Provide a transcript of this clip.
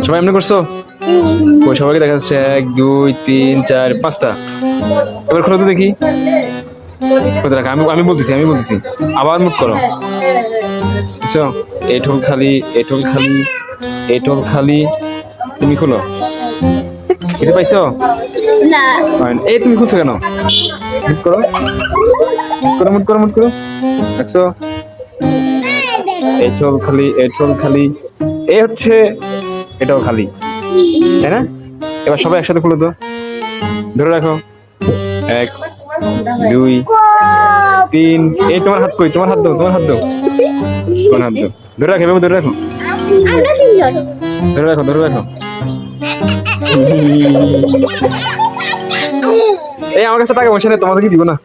সবাই এমনি করছো? ওই সবাইকে দেখা যাচ্ছে 1 2 3 4 5টা। এবার খোলো তো দেখি। কোথায় রাখা? আমি বলতেছি, আমি বলতেছি। আবার মুট করো। বুঝছো? এঠোল খালি, এঠোল খালি, এঠোল খালি। তুমি খোলো। কিছু পাইছো? না। এই তুমি খুলছো কেন? মুট করো, করো, মুট করো, মুট করো। দেখছো? এঠোল খালি, এঠোল খালি। এ হচ্ছে এটাও খালি, তাই না? এবার সবাই একসাথে খুলো তো। ধরে রাখো। 1 2 3। এই তোমার হাত কই? তোমার হাত দাও, তোমার হাত দাও, তোমার হাত দাও। ধরে রাখো, এভাবে ধরে রাখো, আমরা তিনজন। ধরে রাখো, ধরে রাখো। এই আমার কাছে টাকা পয়সা নেই, তোমাদেরকে দিব না।